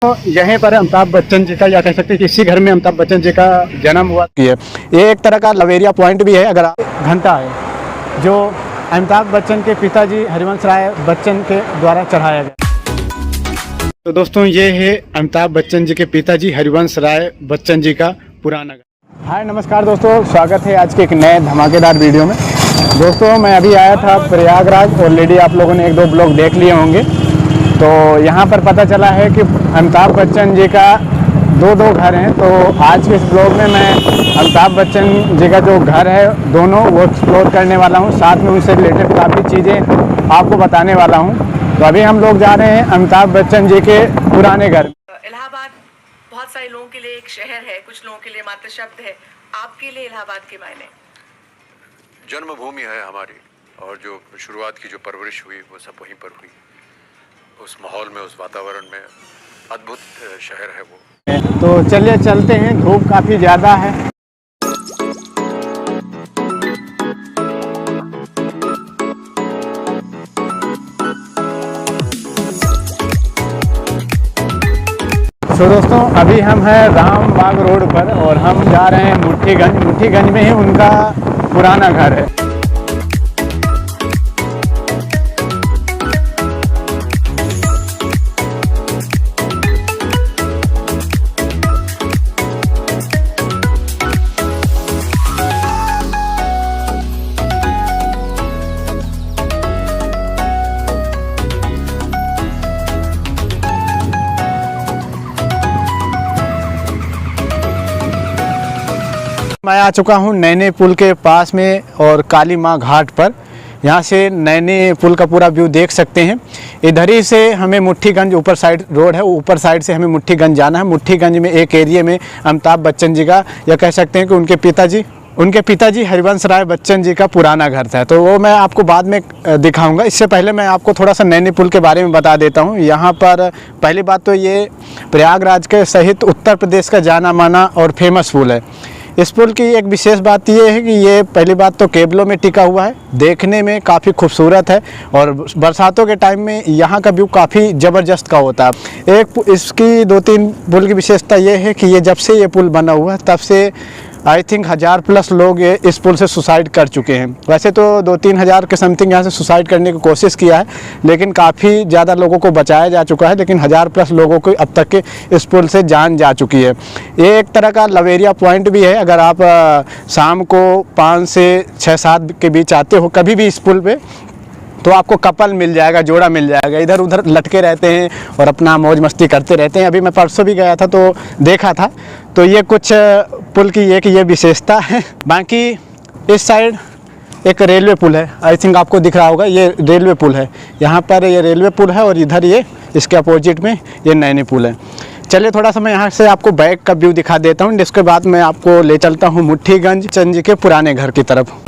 तो यहीं पर अमिताभ बच्चन जी का, या कह सकते हैं कि इसी घर में अमिताभ बच्चन जी का जन्म हुआ है। ये एक तरह का लवेरिया पॉइंट भी है। अगर घंटा है जो अमिताभ बच्चन के पिताजी हरिवंश राय बच्चन के द्वारा चढ़ाया गया। तो दोस्तों ये है अमिताभ बच्चन जी के पिताजी हरिवंश राय बच्चन जी का पुराना घर। हाय नमस्कार दोस्तों, स्वागत है आज के एक नए धमाकेदार वीडियो में। दोस्तों मैं अभी आया था प्रयागराज, ऑलरेडी आप लोगों ने एक दो ब्लॉग देख लिए होंगे। तो यहाँ पर पता चला है कि अमिताभ बच्चन जी का दो घर हैं। तो आज के इस ब्लॉग में मैं अमिताभ बच्चन जी का जो घर है दोनों वो एक्सप्लोर करने वाला हूँ, साथ में उनसे रिलेटेड काफ़ी चीज़ें आपको बताने वाला हूँ। तो अभी हम लोग जा रहे हैं अमिताभ बच्चन जी के पुराने घर। इलाहाबाद बहुत सारे लोगों के लिए एक शहर है, कुछ लोगों के लिए मात्र शब्द है। आपके लिए इलाहाबाद के मायने? जन्मभूमि है हमारी, और जो शुरुआत की जो परवरिश हुई वो सब वहीं पर हुई। उस माहौल में, उस वातावरण में अद्भुत शहर है वो। तो चलिए चलते हैं, धूप काफ़ी ज़्यादा है। तो दोस्तों अभी हम हैं रामबाग रोड पर और हम जा रहे हैं मुट्ठीगंज। मुट्ठीगंज में ही उनका पुराना घर है। मैं आ चुका हूँ नैनी पुल के पास में और काली माँ घाट पर। यहाँ से नैनी पुल का पूरा व्यू देख सकते हैं। इधर ही से हमें मुट्ठीगंज, ऊपर साइड रोड है, ऊपर साइड से हमें मुट्ठीगंज जाना है। मुट्ठीगंज में एक एरिया में अमिताभ बच्चन जी का, या कह सकते हैं कि उनके पिताजी हरिवंश राय बच्चन जी का पुराना घर था। तो वो मैं आपको बाद में दिखाऊंगा। इससे पहले मैं आपको थोड़ा सा नैनी पुल के बारे में बता देता हूँ। यहाँ पर पहली बात तो ये प्रयागराज के सहित उत्तर प्रदेश का जाना माना और फेमस पुल है। इस पुल की एक विशेष बात यह है कि ये पहली बात तो केबलों में टिका हुआ है, देखने में काफ़ी खूबसूरत है और बरसातों के टाइम में यहाँ का व्यू काफ़ी ज़बरदस्त का होता है। इसकी दो तीन पुल की विशेषता ये है कि ये जब से ये पुल बना हुआ है तब से आई थिंक 1000+ लोग ये इस पुल से सुसाइड कर चुके हैं। वैसे तो 2-3 हज़ार के समथिंग यहाँ से सुसाइड करने की कोशिश किया है, लेकिन काफ़ी ज़्यादा लोगों को बचाया जा चुका है। लेकिन 1000+ लोगों को अब तक के इस पुल से जान जा चुकी है। ये एक तरह का लवेरिया पॉइंट भी है। अगर आप शाम को 5 से 6-7 के बीच आते हो कभी भी इस पुल पे, तो आपको कपल मिल जाएगा, जोड़ा मिल जाएगा। इधर उधर लटके रहते हैं और अपना मौज मस्ती करते रहते हैं। अभी मैं परसों भी गया था तो देखा था। तो ये कुछ पुल की ये विशेषता है। बाकी इस साइड एक रेलवे पुल है, आई थिंक आपको दिख रहा होगा, ये रेलवे पुल है। यहाँ पर ये रेलवे पुल है और इधर ये इसके अपोजिट में ये नैनी पुल है। चलिए थोड़ा सा मैं यहाँ से आपको बैक का व्यू दिखा देता हूँ, जिसके बाद मैं आपको ले चलता हूँ मुट्ठीगंज चंद जी के पुराने घर की तरफ।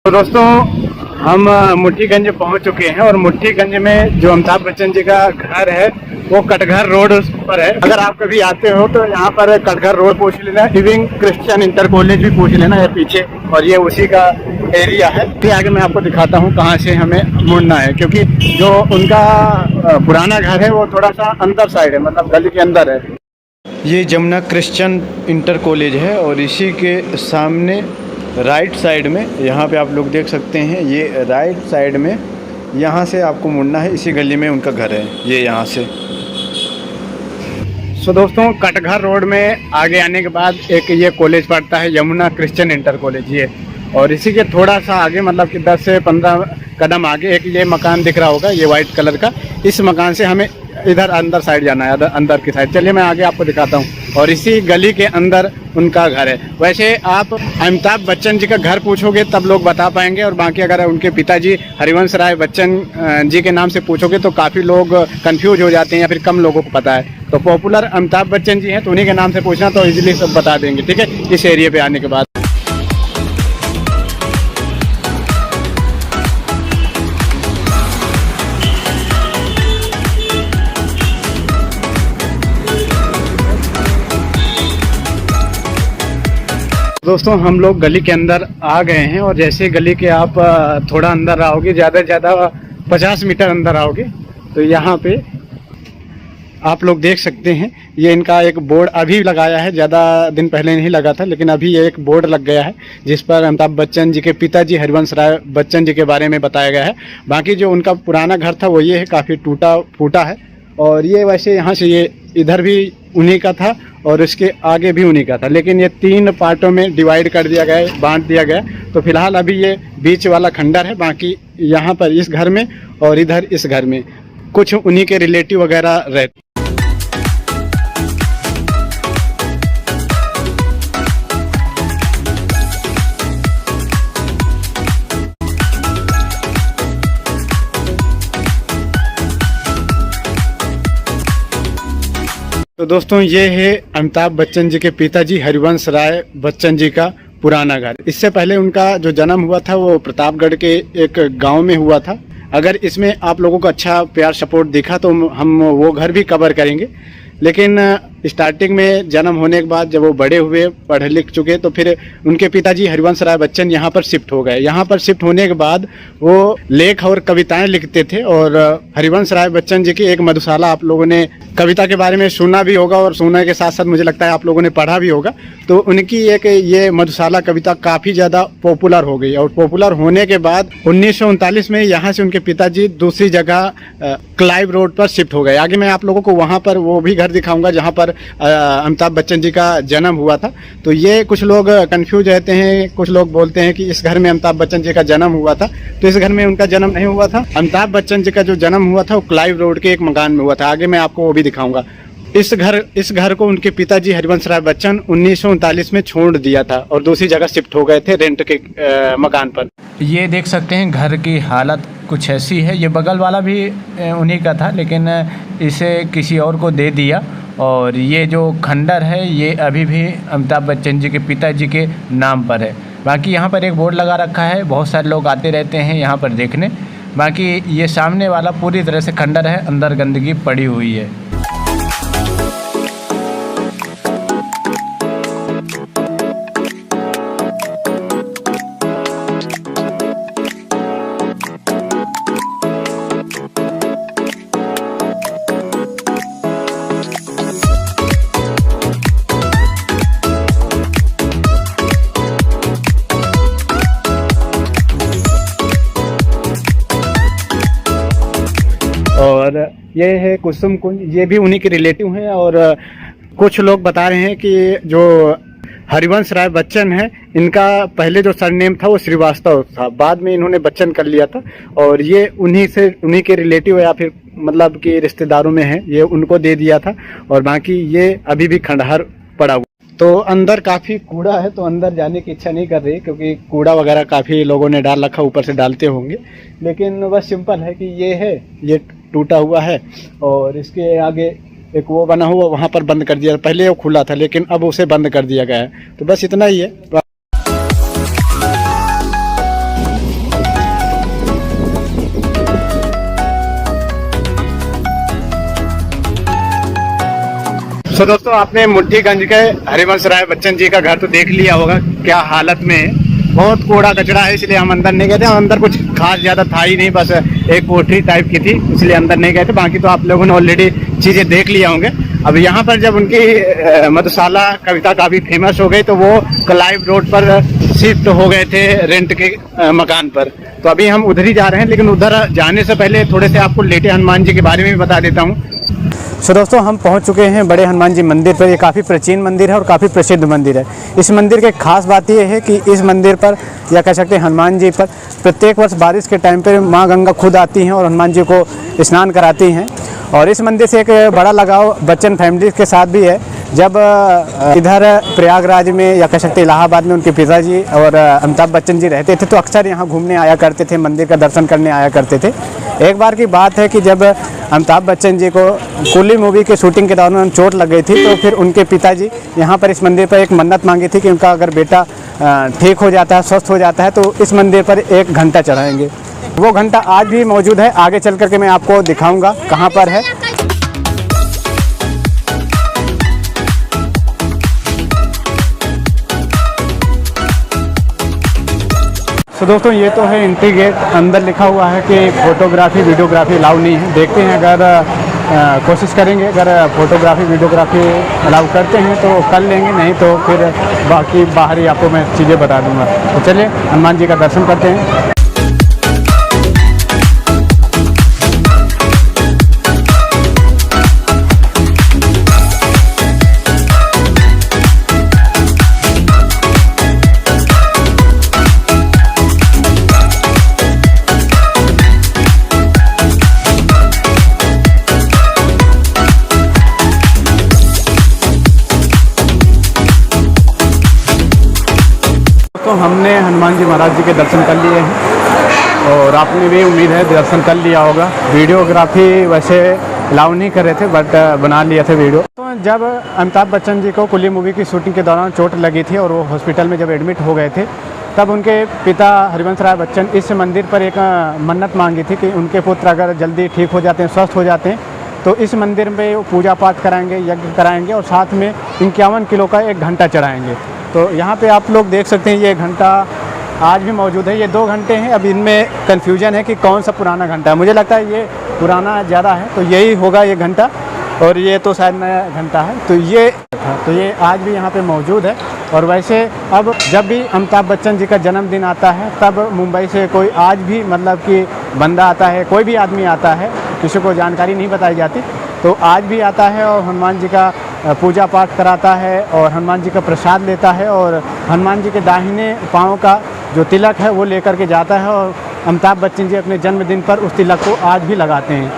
तो दोस्तों हम मुट्ठीगंज पहुंच चुके हैं और मुट्ठीगंज में जो अमिताभ बच्चन जी का घर है वो कटघर रोड पर है। अगर आप कभी आते हो तो यहाँ पर कटघर रोड पूछ लेना, लिविंग क्रिश्चियन इंटर कॉलेज भी पूछ लेना, ये पीछे, और ये उसी का एरिया है। फिर आगे मैं आपको दिखाता हूँ कहाँ से हमें मुड़ना है, क्योंकि जो उनका पुराना घर है वो थोड़ा सा अंदर साइड है, मतलब गली के अंदर है। ये जमुना क्रिश्चियन इंटर कॉलेज है और इसी के सामने राइट साइड में, यहाँ पे आप लोग देख सकते हैं, ये राइट साइड में यहाँ से आपको मुड़ना है। इसी गली में उनका घर है, ये यहाँ से। सो दोस्तों कटघर रोड में आगे आने के बाद एक ये कॉलेज पड़ता है, यमुना क्रिश्चियन इंटर कॉलेज ये। और इसी के थोड़ा सा आगे, मतलब कि 10 से 15 कदम आगे एक ये मकान दिख रहा होगा, ये वाइट कलर का। इस मकान से हमें इधर अंदर साइड जाना है, अंदर की साइड। चलिए मैं आगे आपको दिखाता हूँ। और इसी गली के अंदर उनका घर है। वैसे आप अमिताभ बच्चन जी का घर पूछोगे तब लोग बता पाएंगे, और बाकी अगर उनके पिताजी हरिवंश राय बच्चन जी के नाम से पूछोगे तो काफ़ी लोग कंफ्यूज हो जाते हैं या फिर कम लोगों को पता है। तो पॉपुलर अमिताभ बच्चन जी हैं तो उन्हीं के नाम से पूछना तो इजीली सब बता देंगे, ठीक है, इस एरिया पे आने के बाद। दोस्तों हम लोग गली के अंदर आ गए हैं और जैसे गली के आप थोड़ा अंदर आओगे, ज़्यादा से ज़्यादा 50 मीटर अंदर आओगे तो यहाँ पे आप लोग देख सकते हैं ये इनका एक बोर्ड अभी लगाया है, ज़्यादा दिन पहले नहीं लगा था, लेकिन अभी ये एक बोर्ड लग गया है जिस पर अमिताभ बच्चन जी के पिताजी हरिवंश राय बच्चन जी के बारे में बताया गया है। बाकी जो उनका पुराना घर था वो ये है, काफ़ी टूटा फूटा है और ये वैसे यहाँ से ये इधर भी उन्हीं का था और इसके आगे भी उन्हीं का था, लेकिन ये 3 पार्टों में डिवाइड कर दिया गया है, बांट दिया गया है। तो फिलहाल अभी ये बीच वाला खंडर है, बाकी यहाँ पर इस घर में और इधर इस घर में कुछ उन्हीं के रिलेटिव वगैरह रहते। तो दोस्तों ये है अमिताभ बच्चन जी के पिताजी हरिवंश राय बच्चन जी का पुराना घर। इससे पहले उनका जो जन्म हुआ था वो प्रतापगढ़ के एक गांव में हुआ था। अगर इसमें आप लोगों को अच्छा प्यार सपोर्ट दिखा तो हम वो घर भी कवर करेंगे, लेकिन स्टार्टिंग में जन्म होने के बाद जब वो बड़े हुए, पढ़ लिख चुके, तो फिर उनके पिताजी हरिवंश राय बच्चन यहाँ पर शिफ्ट हो गए। यहाँ पर शिफ्ट होने के बाद वो लेख और कविताएं लिखते थे और हरिवंश राय बच्चन जी की एक मधुशाला आप लोगों ने कविता के बारे में सुना भी होगा और सुनने के साथ साथ मुझे लगता है आप लोगों ने पढ़ा भी होगा। तो उनकी एक ये मधुशाला कविता काफ़ी ज़्यादा पॉपुलर हो गई और पॉपुलर होने के बाद 1939 में यहाँ से उनके पिताजी दूसरी जगह क्लाइव रोड पर शिफ्ट हो गए। आगे मैं आप लोगों को वहाँ पर वो भी घर दिखाऊंगा जहाँ पर अमिताभ बच्चन जी का जन्म हुआ था। तो ये कुछ लोग कंफ्यूज रहते हैं, कुछ लोग बोलते हैं कि इस घर में अमिताभ बच्चन जी का जन्म हुआ था, तो इस घर में उनका जन्म नहीं हुआ था। अमिताभ बच्चन जी का जो जन्म हुआ था वो क्लाइव रोड के एक मकान में हुआ था। आगे मैं आपको वो भी दिखाऊंगा। इस घर को उनके पिताजी हरिवंश राय बच्चन 1939 में छोड़ दिया था और दूसरी जगह शिफ्ट हो गए थे रेंट के मकान पर। ये देख सकते हैं घर की हालत कुछ ऐसी है। ये बगल वाला भी उन्हीं का था, लेकिन इसे किसी और को दे दिया और ये जो खंडर है ये अभी भी अमिताभ बच्चन जी के पिताजी के नाम पर है। बाकी यहाँ पर एक बोर्ड लगा रखा है, बहुत सारे लोग आते रहते हैं यहाँ पर देखने। बाकी ये सामने वाला पूरी तरह से खंडर है, अंदर गंदगी पड़ी हुई है। और ये है कुसुम कुंज, ये भी उन्हीं के रिलेटिव हैं। और कुछ लोग बता रहे हैं कि जो हरिवंश राय बच्चन है, इनका पहले जो सरनेम था वो श्रीवास्तव था, बाद में इन्होंने बच्चन कर लिया था और ये उन्हीं के रिलेटिव या फिर मतलब कि रिश्तेदारों में है, ये उनको दे दिया था। और बाकी ये अभी भी खंडहर पड़ा हुआ। तो अंदर काफ़ी कूड़ा है, तो अंदर जाने की इच्छा नहीं कर रही क्योंकि कूड़ा वगैरह काफ़ी लोगों ने डाल रखा, ऊपर से डालते होंगे। लेकिन बस सिंपल है कि ये है, ये टूटा हुआ है और इसके आगे एक वो बना हुआ, वहाँ पर बंद कर दिया। पहले वो खुला था लेकिन अब उसे बंद कर दिया गया है। तो बस इतना ही है। तो दोस्तों आपने मुट्ठीगंज के हरिवंश राय बच्चन जी का घर तो देख लिया होगा क्या हालत में है। बहुत कूड़ा कचरा है, इसलिए हम अंदर नहीं गए थे। अंदर कुछ खास ज़्यादा था ही नहीं, बस एक कोठरी टाइप की थी, इसलिए अंदर नहीं गए थे। बाकी तो आप लोगों ने ऑलरेडी चीज़ें देख लिया होंगे। अब यहाँ पर जब उनकी मधुशाला कविता काफ़ी फेमस हो गई तो वो क्लाइव रोड पर शिफ्ट हो गए थे रेंट के मकान पर। तो अभी हम उधर ही जा रहे हैं, लेकिन उधर जाने से पहले थोड़े से आपको लेटे हनुमान जी के बारे में भी बता देता हूँ। सो दोस्तों हम पहुंच चुके हैं बड़े हनुमान जी मंदिर पर। ये काफ़ी प्राचीन मंदिर है और काफ़ी प्रसिद्ध मंदिर है। इस मंदिर की खास बात यह है कि इस मंदिर पर या कह सकते हैं हनुमान जी पर प्रत्येक वर्ष बारिश के टाइम पर माँ गंगा खुद आती हैं और हनुमान जी को स्नान कराती हैं। और इस मंदिर से एक बड़ा लगाव बच्चन फैमिली के साथ भी है। जब इधर प्रयागराज में या कह सकते इलाहाबाद में उनके पिताजी और अमिताभ बच्चन जी रहते थे तो अक्सर यहाँ घूमने आया करते थे, मंदिर का दर्शन करने आया करते थे। एक बार की बात है कि जब अमिताभ बच्चन जी को कूली मूवी के शूटिंग के दौरान चोट लग गई थी तो फिर उनके पिताजी यहाँ पर इस मंदिर पर एक मन्नत मांगी थी कि उनका अगर बेटा ठीक हो जाता है, स्वस्थ हो जाता है तो इस मंदिर पर 1 घंटा चढ़ाएंगे। वो घंटा आज भी मौजूद है। आगे चल करके मैं आपको दिखाऊंगा कहाँ पर है। तो दोस्तों ये तो है एंट्री गेट। अंदर लिखा हुआ है कि फ़ोटोग्राफी वीडियोग्राफी अलाउ नहीं है। देखते हैं, अगर कोशिश करेंगे, अगर फ़ोटोग्राफी वीडियोग्राफी अलाउ करते हैं तो कर लेंगे, नहीं तो फिर बाकी बाहर ही आपको मैं चीज़ें बता दूंगा। तो चलिए हनुमान जी का दर्शन करते हैं। तो हमने हनुमान जी महाराज जी के दर्शन कर लिए हैं और आपने भी उम्मीद है दर्शन कर लिया होगा। वीडियोग्राफी वैसे अलाउ नहीं कर रहे थे, बट बना लिए थे वीडियो। तो जब अमिताभ बच्चन जी को कुली मूवी की शूटिंग के दौरान चोट लगी थी और वो हॉस्पिटल में जब एडमिट हो गए थे, तब उनके पिता हरिवंश राय बच्चन इस मंदिर पर एक मन्नत मांगी थी कि उनके पुत्र अगर जल्दी ठीक हो जाते हैं, स्वस्थ हो जाते हैं, तो इस मंदिर में वो पूजा पाठ कराएंगे, यज्ञ कराएंगे और साथ में 51 किलो का एक घंटा चढ़ाएंगे। तो यहाँ पे आप लोग देख सकते हैं ये घंटा आज भी मौजूद है। ये 2 घंटे हैं। अब इनमें कन्फ्यूजन है कि कौन सा पुराना घंटा है। मुझे लगता है ये पुराना ज़्यादा है, तो यही होगा ये घंटा, और ये तो शायद नया घंटा है। तो ये आज भी यहाँ पे मौजूद है। और वैसे अब जब भी अमिताभ बच्चन जी का जन्मदिन आता है, तब मुंबई से कोई आज भी मतलब कि बंदा आता है, कोई भी आदमी आता है, किसी को जानकारी नहीं बताई जाती, तो आज भी आता है और हनुमान जी का पूजा पाठ कराता है और हनुमान जी का प्रसाद लेता है और हनुमान जी के दाहिने पाँव का जो तिलक है वो लेकर के जाता है और अमिताभ बच्चन जी अपने जन्मदिन पर उस तिलक को आज भी लगाते हैं।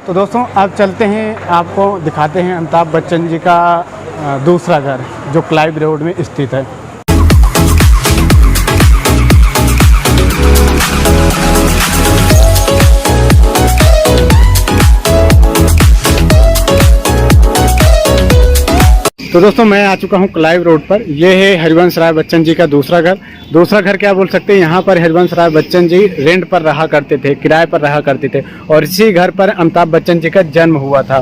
तो दोस्तों अब चलते हैं, आपको दिखाते हैं अमिताभ बच्चन जी का दूसरा घर जो क्लाइव रोड में स्थित है। तो दोस्तों मैं आ चुका हूँ क्लाइव रोड पर। यह है हरिवंश राय बच्चन जी का दूसरा घर। दूसरा घर क्या बोल सकते हैं, यहाँ पर हरिवंश राय बच्चन जी रेंट पर रहा करते थे, किराए पर रहा करते थे और इसी घर पर अमिताभ बच्चन जी का जन्म हुआ था।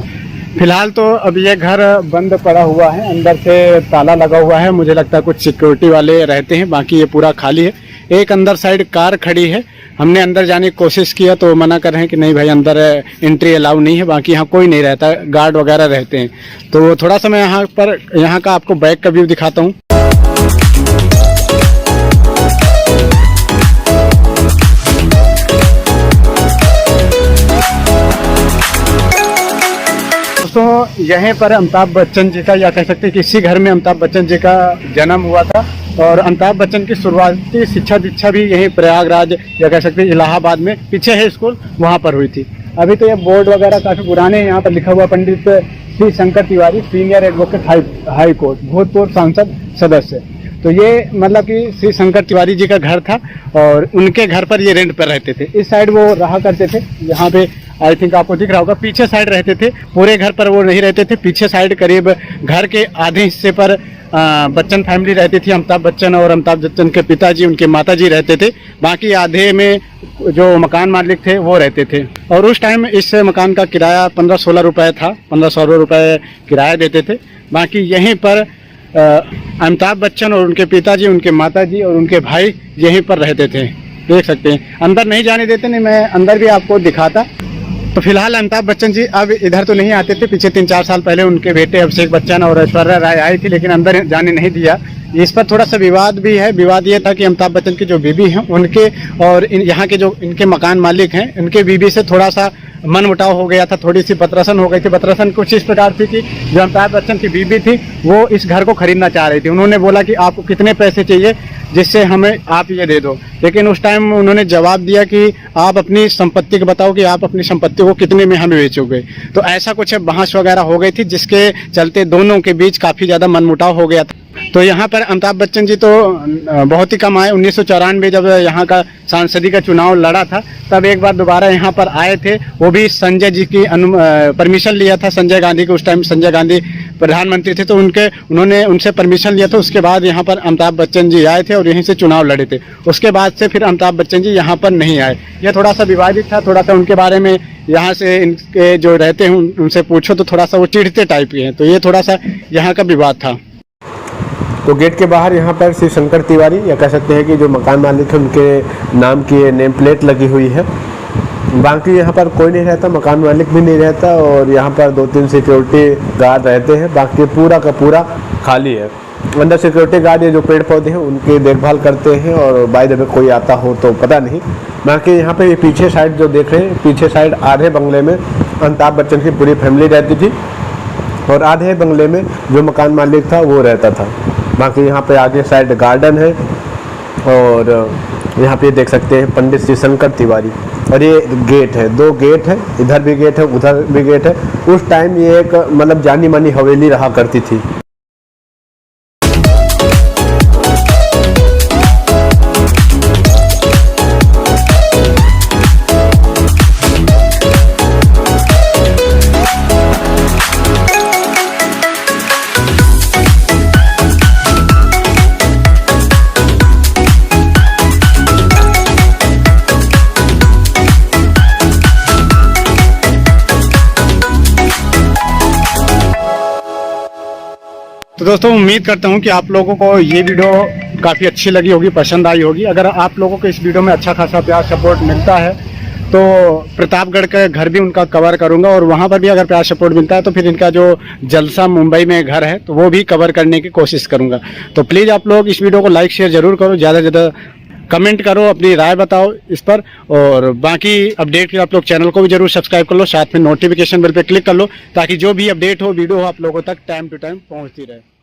फिलहाल तो अब ये घर बंद पड़ा हुआ है, अंदर से ताला लगा हुआ है। मुझे लगता है कुछ सिक्योरिटी वाले रहते हैं, बाकी ये पूरा खाली है। एक अंदर साइड कार खड़ी है। हमने अंदर जाने की कोशिश किया तो मना कर रहे हैं कि नहीं भाई अंदर एंट्री अलाउ नहीं है। बाकी यहाँ कोई नहीं रहता, गार्ड वगैरह रहते हैं। तो थोड़ा सा मैं यहाँ का आपको बैक का व्यू दिखाता हूँ। दोस्तों यहीं पर अमिताभ बच्चन जी का, या कह सकते हैं कि इसी घर में अमिताभ बच्चन जी का जन्म हुआ था और अमिताभ बच्चन की शुरुआती शिक्षा दीक्षा भी यहीं प्रयागराज, या कह सकते हैं इलाहाबाद में, पीछे है स्कूल, वहाँ पर हुई थी। अभी तो ये बोर्ड वगैरह काफ़ी पुराने हैं। यहाँ पर लिखा हुआ Pandit Shri Shankar Tiwari, senior advocate High Court, भूतपूर्व सांसद सदस्य। तो ये मतलब कि श्री शंकर तिवारी जी का घर था और उनके घर पर ये रेंट पर रहते थे। इस साइड वो रहा करते थे, यहाँ पे आई थिंक आपको दिख रहा होगा, पीछे साइड रहते थे। पूरे घर पर वो नहीं रहते थे, पीछे साइड करीब घर के आधे हिस्से पर बच्चन फैमिली रहती थी। अमिताभ बच्चन और अमिताभ बच्चन के पिताजी, उनके माताजी रहते थे। बाकी आधे में जो मकान मालिक थे वो रहते थे। और उस टाइम इस मकान का किराया 15-16 रुपये था, 1500 रुपये किराया देते थे। बाकी यहीं पर अमिताभ बच्चन और उनके पिताजी, उनके माताजी और उनके भाई यहीं पर रहते थे। देख सकते हैं, अंदर नहीं जाने देते, नहीं मैं अंदर भी आपको दिखाता। तो फिलहाल अमिताभ बच्चन जी अब इधर तो नहीं आते थे। पीछे 3-4 साल पहले उनके बेटे अभिषेक बच्चन और ऐश्वर्या राय आई थी, लेकिन अंदर जाने नहीं दिया। इस पर थोड़ा सा विवाद भी है। विवाद ये था कि अमिताभ बच्चन की जो बीबी हैं उनके और यहाँ के जो इनके मकान मालिक हैं, उनके बीबी से थोड़ा सा मनमुटाव हो गया था, थोड़ी सी बतरसन हो गई थी। बतरसन कुछ इस प्रकार थी कि जो अमिताभ बच्चन की बीबी थी वो इस घर को खरीदना चाह रही थी। उन्होंने बोला कि आपको कितने पैसे चाहिए जिससे हमें आप ये दे दो। लेकिन उस टाइम उन्होंने जवाब दिया कि आप अपनी संपत्ति को बताओ कि आप अपनी संपत्ति को कितने में हमें बेचोगे। तो ऐसा कुछ बहस वगैरह हो गई थी, जिसके चलते दोनों के बीच काफ़ी ज़्यादा मनमुटाव हो गया था। तो यहाँ पर अमिताभ बच्चन जी तो बहुत ही कम आए। 1994 जब यहाँ का सांसदी का चुनाव लड़ा था, तब एक बार दोबारा यहाँ पर आए थे। वो भी संजय जी की परमिशन लिया था, संजय गांधी को। उस टाइम संजय गांधी प्रधानमंत्री थे तो उन्होंने उनसे परमिशन लिया था। उसके बाद यहाँ पर अमिताभ बच्चन जी आए थे और यहीं से चुनाव लड़े थे। उसके बाद से फिर अमिताभ बच्चन जी यहाँ पर नहीं आए। यह थोड़ा सा विवादित था। थोड़ा सा उनके बारे में यहाँ से इनके जो रहते हैं उनसे पूछो तो थोड़ा सा वो चिढ़ते टाइप के हैं। तो ये थोड़ा सा यहाँ का विवाद था। तो गेट के बाहर यहाँ पर श्री शंकर तिवारी या कह सकते हैं कि जो मकान मालिक है उनके नाम की नेम प्लेट लगी हुई है। बाकी यहाँ पर कोई नहीं रहता, मकान मालिक भी नहीं रहता और यहाँ पर 2-3 सिक्योरिटी गार्ड रहते हैं। बाकी पूरा का पूरा खाली है। अंदर सिक्योरिटी गार्ड ये जो पेड़ पौधे हैं उनकी देखभाल करते हैं और बाय द वे कोई आता हो तो पता नहीं। बाकी यहाँ पे ये पीछे साइड जो देख रहे हैं, पीछे साइड आधे बंगले में अमिताभ बच्चन की पूरी फैमिली रहती थी और आधे बंगले में जो मकान मालिक था वो रहता था। बाकी यहाँ पे आगे साइड गार्डन है और यहाँ पे देख सकते हैं पंडित श्री शंकर तिवारी। और ये गेट है, 2 गेट है, इधर भी गेट है उधर भी गेट है। उस टाइम ये एक मतलब जानी मानी हवेली रहा करती थी। तो दोस्तों उम्मीद करता हूँ कि आप लोगों को ये वीडियो काफ़ी अच्छी लगी होगी, पसंद आई होगी। अगर आप लोगों को इस वीडियो में अच्छा खासा प्यार सपोर्ट मिलता है तो प्रतापगढ़ का घर भी उनका कवर करूंगा और वहाँ पर भी अगर प्यार सपोर्ट मिलता है तो फिर इनका जो जलसा मुंबई में घर है तो वो भी कवर करने की कोशिश करूंगा। तो प्लीज़ आप लोग इस वीडियो को लाइक शेयर ज़रूर करो, ज़्यादा से ज़्यादा कमेंट करो, अपनी राय बताओ इस पर। और बाकी अपडेट के आप लोग चैनल को भी जरूर सब्सक्राइब कर लो, साथ में नोटिफिकेशन बेल पे क्लिक कर लो ताकि जो भी अपडेट हो वीडियो हो आप लोगों तक टाइम टू टाइम पहुंचती रहे।